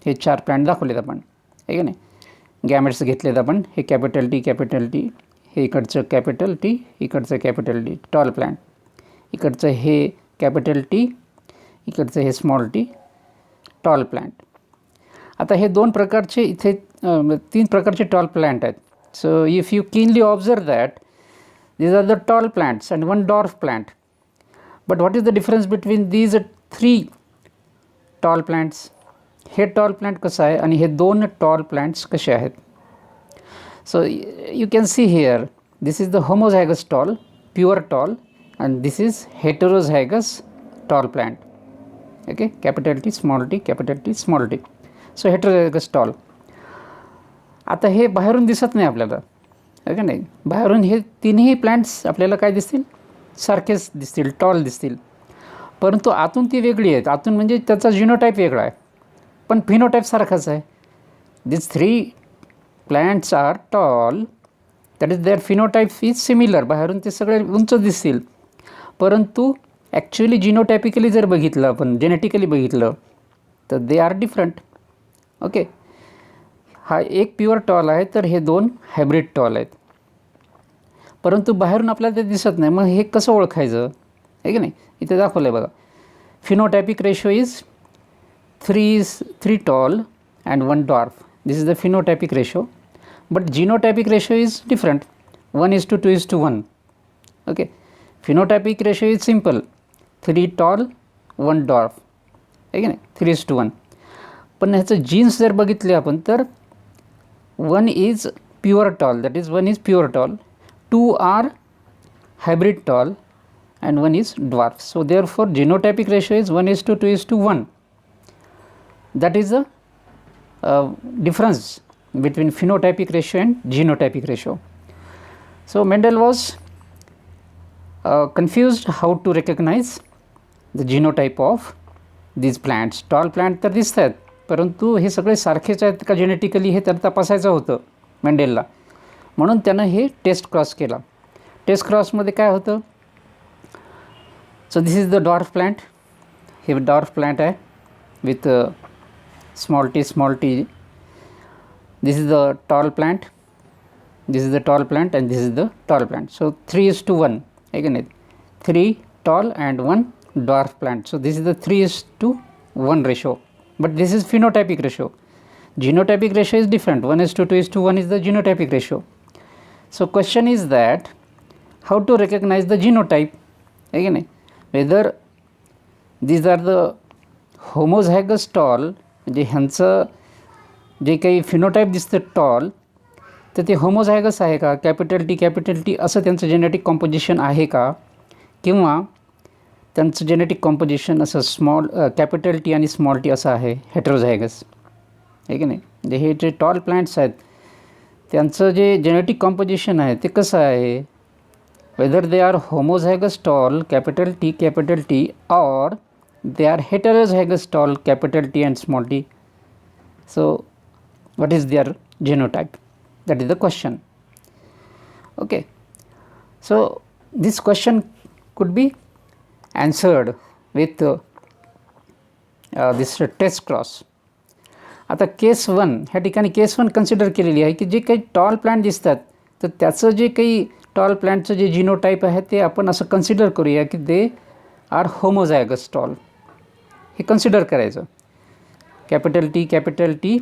हे 4 प्लांट दाखवलेत आपण, आहे की नाही? गॅमेट्स घेतलेत आपण. हे कॅपिटल टी, हे इकडचं कॅपिटल टी, इकडचं कॅपिटल टी टॉल प्लांट, इकडचं हे कॅपिटल टी, इकडचं हे स्मॉल टी टॉल प्लांट. आता हे 2 प्रकारचे इथे 3 प्रकारचे टॉल प्लांट आहेत. So if you keenly observe that These are the tall plants and one dwarf plant. But what is the difference between these three tall plants? हे tall plant कसं आहे आणि हे दोन tall plants कसे आहेत? So you can see here, this is the homozygous tall, pure tall, and this is heterozygous tall plant. Okay, capital T, small t, capital T, small t. So heterozygous tall. आता हे बाहेरून दिसत नाही आपल्याला, आहे का नाही? बाहेरून हे तिन्ही प्लांट्स आपल्याला काय दिसतील? सारखेच दिसतील, टॉल दिसतील. परंतु आतून ती वेगळी आहेत. आतून म्हणजे त्याचा जिनोटाईप वेगळा आहे, पण फिनोटाईप सारखाच आहे. This three plants are tall, that is their phenotype is similar. बाहेरून ते सगळे उंच दिसतील, परंतु ॲक्च्युअली जिनोटायपिकली जर बघितलं आपण, जेनेटिकली बघितलं तर दे आर डिफरंट. ओके, हा एक प्युअर टॉल आहे, तर हे दोन हायब्रिड टॉल आहेत. परंतु बाहेरून आपल्याला ते दिसत नाही. मग हे कसं ओळखायचं, आहे की नाही? इथे दाखवलं आहे बघा. Phenotypic ratio is three tall and one dwarf. This is the phenotypic ratio. But genotypic ratio is different. 1:2:1. Okay, phenotypic ratio is simple, 3 tall 1 dwarf, आहे की नाही? 3:1. पण ह्याचं जीन्स जर बघितले आपण तर 1 is pure tall, that is 1 is pure tall, 2 are hybrid tall and 1 is dwarf. So therefore genotypic ratio is 1:2:1. That is the difference between phenotypic ratio and genotypic ratio. So Mendel was confused how to recognize the genotype of these plants. Tall plant तर दिसतात, परंतु हे सगळे सारखेच आहेत का जेनेटिकली हे त्याला तपासायचं होतं मेंडेलला. म्हणून त्यानं हे टेस्ट क्रॉस केला. टेस्ट क्रॉसमध्ये काय होतं? So this is the dwarf plant. हे डॉर्फ प्लांट आहे with small T. This is the tall plant, this is the tall plant and this is the tall plant. So 3:1, आहे की नाही? 3 tall and 1 dwarf plant. So this is the 3:1 ratio. But this is phenotypic ratio. Genotypic ratio is different. 1:2:1 is the genotypic ratio. So question is that how to recognize the genotype, again, whether these are the homozygous tall, म्हणजे ह्यांचं जे काही फिनोटाईप दिसतं टॉल, तर ते होमोझायगस आहे का, कॅपिटल टी असं त्यांचं जेनेटिक कॉम्पोजिशन आहे का, किंवा त्यांचं जेनेटिक कॉम्पोजिशन असं कॅपिटल टी आणि स्मॉल टी असं आहे, हेट्रोझायगस, आहे की नाही? म्हणजे हे जे टॉल प्लांट्स आहेत त्यांचं जे जेनेटिक कॉम्पोजिशन आहे ते कसं आहे, whether they are homozygous tall capital T or they are heterozygous tall capital T and small T. So what is their genotype? That is the question. Okay, so this question could be answered with this test cross. आता केस 1 ह्या ठिकाणी केस 1 कन्सिडर केलेली आहे की जे काही टॉल प्लांट दिसतात तर त्याचं जे काही टॉल प्लांटचं जे जिनोटाईप आहे ते आपण असं कन्सिडर करूया की दे आर होमोझायगस टॉल. हे कन्सिडर करायचं. कॅपिटल टी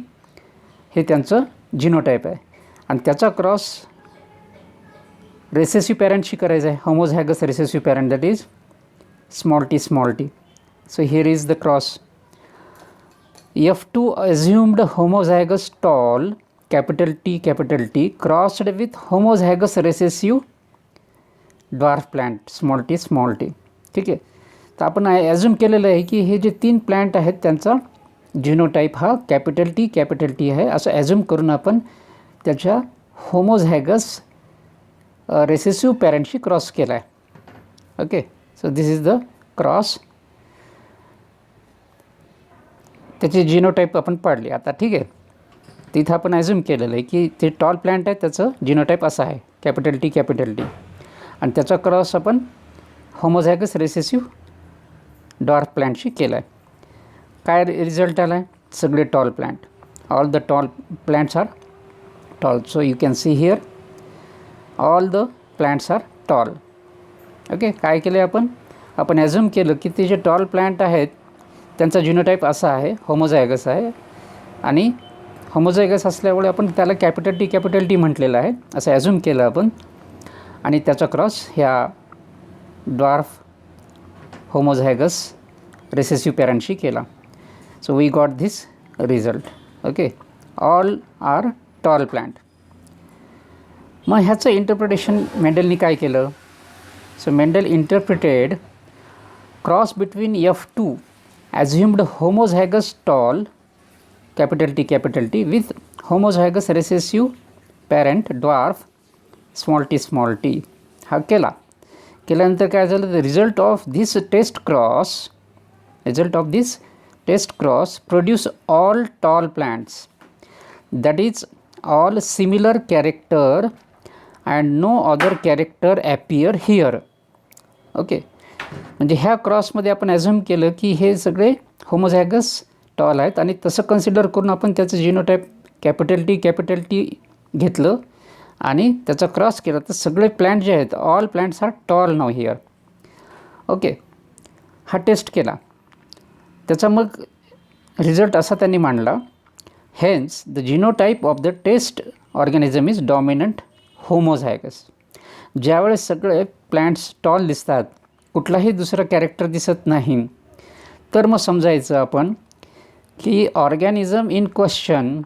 हे त्यांचं जिनोटाईप आहे आणि त्याचा क्रॉस रेसेसिव्ह पॅरेंटशी करायचं आहे, homozygous recessive parent, that is small t. So here is the cross. F2 assumed homozygous tall capital T crossed with homozygous recessive dwarf plant small t. ठीक आहे. तर आपण ॲझ्युम केलेलं आहे की हे जे 3 प्लांट आहेत त्यांचा जिनोटाईप हा कॅपिटल टी आहे असं ॲझ्युम करून आपण त्याच्या होमोझायगस रेसेसिव्ह पॅरेंटशी क्रॉस केला आहे. Okay, so this is the cross. त्याची जिनोटाईप आपण पाडली आता. ठीक आहे, तिथं आपण ॲझ्युम केलेलं आहे की ते टॉल प्लांट आहे त्याचं जिनोटाईप असं आहे कॅपिटल टी आणि त्याचा क्रॉस आपण होमोझायगस रेसेसिव्ह डॉर्फ प्लांटशी केला आहे. काय रिझल्ट आला आहे? सगळे tall plant, all the tall plants are tall. So you can see here all the plants are tall. Okay, काय केलं आहे आपण ॲझ्युम केलं की ते जे टॉल प्लांट आहेत त्यांचा जिनोटाईप असा आहे, होमोझायगस आहे आणि होमोझायगस असल्यामुळे आपण त्याला कॅपिटल टी म्हटलेलं आहे असं ॲझ्युम केलं आपण. आणि त्याचा क्रॉस ह्या ड्वार्फ होमोझायगस रिसेसिव्ह पॅरेंटशी केला. So we got this result. Okay, all are tall plant. मग ह्याचं इंटरप्रिटेशन मेंडलनी काय केलं? So Mendel interpreted cross between F2 assumed homozygous tall capital T with homozygous recessive parent dwarf small t. हा केल्यानंतर काय झालं? The result of this test cross produce all tall plants, that is all similar character and no other character appear here. Okay, म्हणजे ह्या क्रॉसमध्ये आपण ॲझ्युम केलं की हे सगळे होमोझॅगस टॉल आहेत आणि तसं कन्सिडर करून आपण त्याचं जिनोटाईप कॅपिटल टी घेतलं आणि त्याचा क्रॉस केला, तर सगळे प्लांट जे आहेत, all plants are tall now here. Okay, हा टेस्ट केला. त्याचा मग रिझल्ट असा त्यांनी मांडला, hence the genotype of the test organism is dominant homozygous. ज्यावेळेस सगळे प्लांट्स टॉल दिसतात, कुठलाही दुसरा कॅरेक्टर दिसत नाही, तर मग समजायचं आपण की organism in question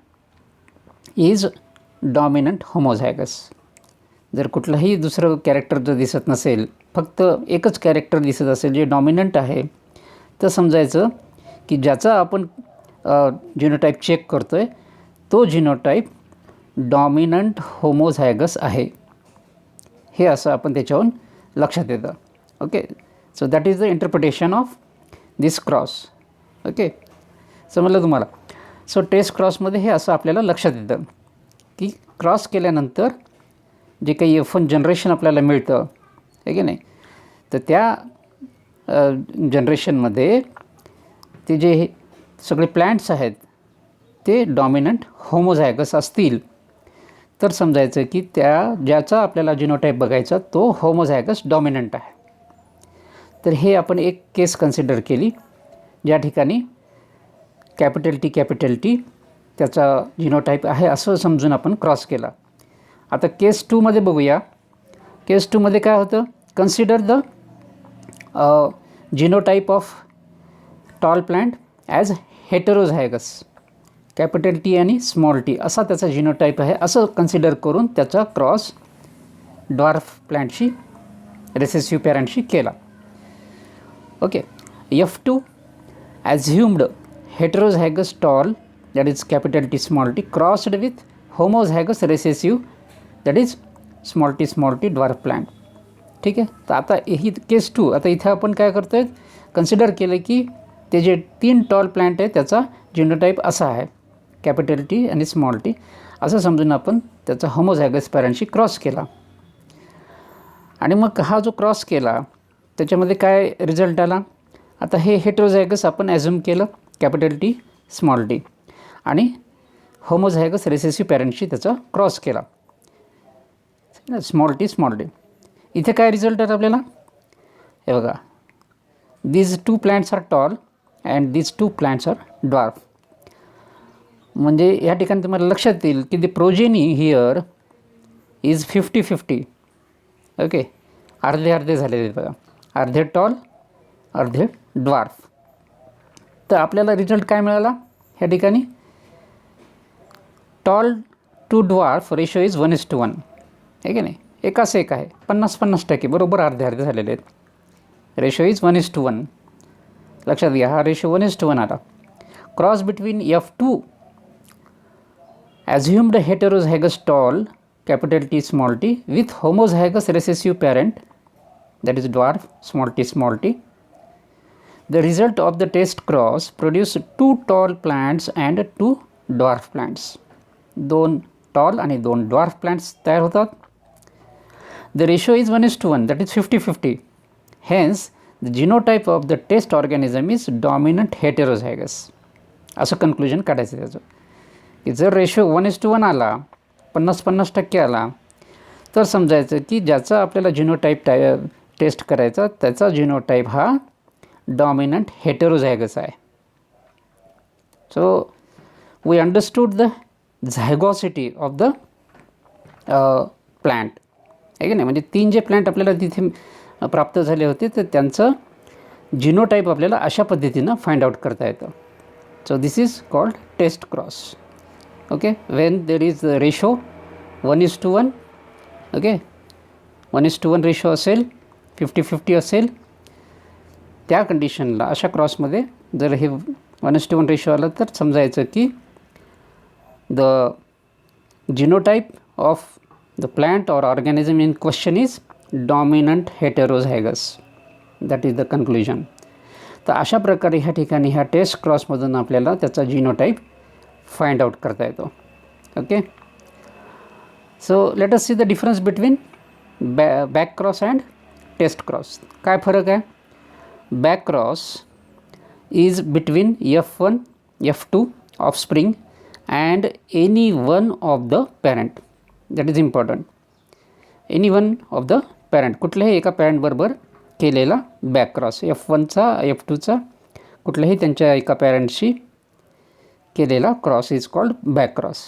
is dominant homozygous. जर कुठलंही दुसरं कॅरेक्टर जर दिसत नसेल, फक्त एकच कॅरेक्टर दिसत असेल जे डॉमिनंट आहे, तर समजायचं की ज्याचा आपण जिनोटाईप चेक करतो आहे तो जिनोटाईप डॉमिनंट होमोझायगस आहे. हे असं आपण त्याच्यावरून लक्षात येतं. Okay, so that is the interpretation of this cross. Okay, समजलं तुम्हाला? सो टेस्ट क्रॉसमध्ये हे असं आपल्याला लक्षात येतं की क्रॉस केल्यानंतर जे काही F1 जनरेशन आपल्याला मिळतं, आहे की नाही, तर त्या जनरेशनमध्ये ते जे सगळे प्लांट्स आहेत ते डॉमिनंट होमोझायगस असतील, तर समजायचं की ज्याचा आपल्याला जिनोटाईप बघायचा तो होमोझायगस डॉमिनंट आहे. तर हे आपण एक केस कन्सिडर केली, ज्या ठिकाणी कॅपिटल टी त्याचा जिनोटाईप आहे असं समजून आपण क्रॉस केला. आता केस 2मध्ये बघूया. केस 2मध्ये काय होतं? Consider the genotype of tall plant as heterozygous. Capital T आणि स्मॉल टी असा त्याचा जिनोटाईप आहे असं कन्सिडर करून त्याचा क्रॉस ड्वार्फ प्लांटशी रिसेसिव्ह पॅरेंटशी केला. Okay, F2 assumed heterozygous tall, that is capital T small t, crossed with homozygous recessive, that is small t dwarf plant. ठीक आहे. तर आता ही केस 2. आता इथे आपण काय करतो आहे? कन्सिडर केलं की ते जे 3 टॉल प्लांट आहे त्याचा जिनोटाईप असा आहे, कॅपिटल टी आणि स्मॉल टी असं समजून आपण त्याचा होमोझायगस पॅरेंटशी क्रॉस केला. आणि मग हा जो क्रॉस केला त्याच्यामध्ये काय रिझल्ट आला? आता हे हेटेरोझायगस आपण ॲझ्युम केलं, कॅपिटल टी स्मॉल टी, आणि होमोझायगस रिसेसिव्ह पॅरेंटशी त्याचा क्रॉस केला, स्मॉल टी. इथे काय रिझल्ट आहे आपल्याला? हे बघा, these 2 plants are tall and these 2 plants are dwarf. म्हणजे या ठिकाणी तुम्हाला लक्षात येईल की the progeny here is 50-50. Okay, अर्धे झालेले बघा, अर्धे टॉल अर्धे ड्वार्फ. तर आपल्याला रिझल्ट काय मिळाला ह्या ठिकाणी? Tall to dwarf ratio is 1:1. आहे की नाही? एकाच एक आहे, 50-50% बरोबर अर्धे झालेले आहेत. Ratio is 1:1. लक्षात घ्या, हा रेशो 1:1 आला. Cross between F2 assumed heterozygous tall, capital T small t, with homozygous recessive parent, that is dwarf small t. The result of the test cross produced 2 tall plants and 2 dwarf plants. 2 tall आणि 2 dwarf plants तयार होतात. The ratio is 1:1, that is 50-50. Hence, the genotype of the test organism is dominant heterozygous. असं कन्क्लुजन काढायचं त्याचं की जर रेशो 1:1 आला, 50-50% आला, तर समजायचं की ज्याचा आपल्याला जिनोटाईप टेस्ट करायचा त्याचा जिनोटाईप हा डॉमिनंट हेटेरोझायगस आहे. So we understood the zygosity of the plant. आहे की नाही. म्हणजे 3 जे प्लांट आपल्याला तिथे प्राप्त झाले होते तर त्यांचं जिनोटाईप आपल्याला अशा पद्धतीनं फाइंड आउट करता येतं. So this is called test cross. Okay, when there is ratio 1:1, okay, 1:1 ratio असेल, 50-50 असेल, त्या कंडिशनला अशा क्रॉसमध्ये जर हे 1:1 रेशो आलं तर समजायचं की the genotype of the plant और organism in question is dominant heterozygous. That is the conclusion. तर अशा प्रकारे ह्या ठिकाणी ह्या टेस्ट क्रॉसमधून आपल्याला त्याचा जिनोटाईप फाइंड आउट करता येतो. Okay, so let us see the difference between back cross and test cross. काय फरक आहे? Back cross is between F1, F2 offspring and any one of the parent. That is important. Any one of the parent, कुठल्याही एका पॅरेंटबरोबर केलेला बॅक क्रॉस. F1चा F2चा कुठल्याही त्यांच्या एका पॅरेंटशी केलेला cross is called back cross.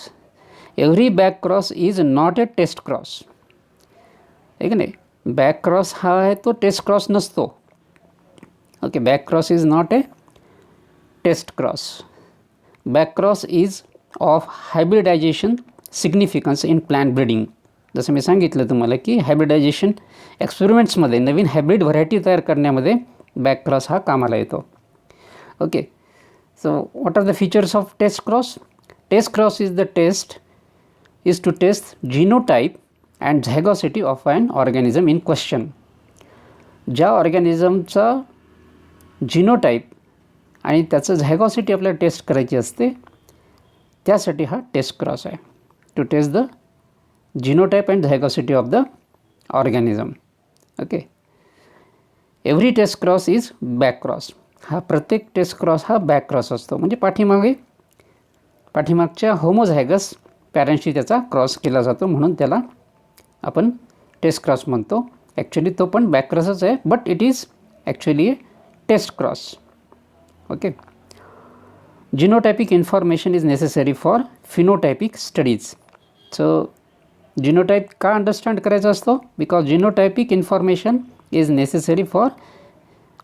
Every back cross is not a test cross. आहे की नाही. बॅक क्रॉस हा आहे तो टेस्ट क्रॉस नसतो. Okay, back cross is not a test cross. Back cross is of hybridization significance in plant breeding. जसं मी सांगितलं तुम्हाला की हायब्रिडायझेशन एक्सपेरिमेंट्समध्ये नवीन हायब्रिड व्हरायटी तयार करण्यामध्ये बॅक क्रॉस हा कामाला येतो. Okay, so what are the features of taste cross? Test cross is the test is to test genotype and zygosity of an organism in question. ज्या ऑर्गॅनिझमचा जिनोटाईप आणि त्याचं झायगॉसिटी आपल्याला टेस्ट करायची असते त्यासाठी हा टेस्ट क्रॉस आहे. To test the genotype and zygosity of the organism. Okay, every test cross is back cross. हा प्रत्येक टेस्ट क्रॉस हा बॅक क्रॉस असतो. म्हणजे पाठीमागच्या होमोझायगस पॅरेंटशी त्याचा क्रॉस केला जातो म्हणून त्याला आपण टेस्ट क्रॉस म्हणतो. ॲक्च्युली तो पण बॅक क्रॉसच आहे, but it is actually a test cross. Okay, genotypic information is necessary for phenotypic studies. So genotype का अंडरस्टँड करायचा असतो? Because genotypic information is necessary for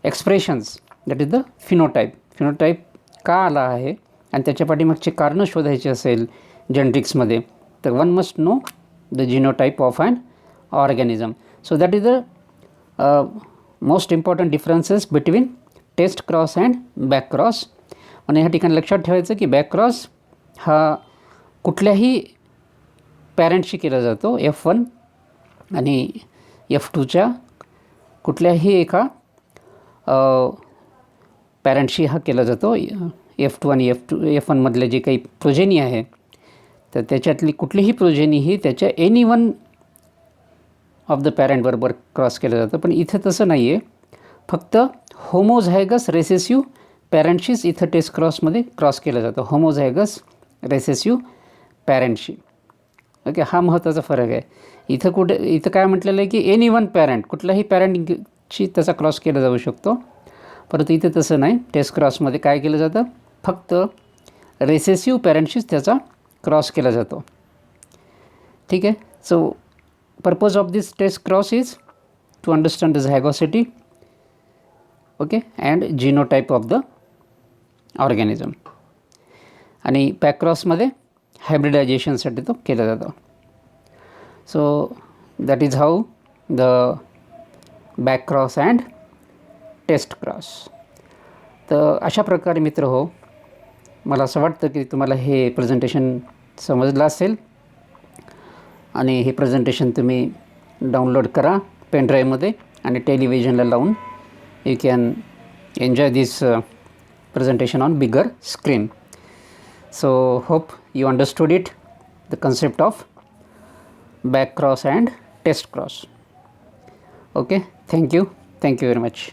expressions, that is the phenotype. Phenotype का आला आहे आणि त्याच्या पाठीमागचे कारणं शोधायचे असेल जेनेटिक्समध्ये तर one must know the genotype of an organism. So that is the most important differences between test cross and back cross. आणि ह्या ठिकाणी लक्षात ठेवायचं की बॅक क्रॉस हा कुठल्याही पॅरेंटशी केला जातो. F1 आणि F2च्या कुठल्याही एका पॅरेंटशी हा केला जातो. F2 आणि F1 मधले जे काही प्रोजेनी आहे तर त्याच्यातली कुठलीही प्रोजेनी ही त्याच्या एनी वन ऑफ द पॅरेंटबरोबर क्रॉस केलं जातं. पण इथं तसं नाही आहे. फक्त होमोझायगस रेसेसिव्ह पॅरेंटशीच इथं टेस्ट क्रॉसमध्ये क्रॉस केलं जातं. Homozygous recessive पॅरेंटशी. ओके, हा महत्त्वाचा फरक आहे. इथं काय म्हटलेलं आहे की एनी वन पॅरेंट, कुठल्याही पॅरेंटशी त्याचा क्रॉस केला जाऊ शकतो. परंतु इथे तसं नाही. टेस्ट क्रॉसमध्ये काय केलं जातं? फक्त रेसेसिव्ह पॅरेंटशीच त्याचा क्रॉस केला जातो. ठीक आहे. So purpose of this test cross is to understand the zygosity, okay, and genotype of the organism. आणि बॅक क्रॉसमध्ये हायब्रिडायझेशनसाठी तो केला जातो. So that is how the back cross and test cross. तर अशा प्रकारे मित्र हो, मला असं वाटतं की तुम्हाला हे प्रेझेंटेशन समजलं असेल आणि हे प्रेझेंटेशन तुम्ही डाउनलोड करा पेनड्राईव्हमध्ये आणि टेलिव्हिजनला लावून you can enjoy this presentation on bigger screen. So hope you understood it, the concept of back cross and test cross. Okay, thank you very much.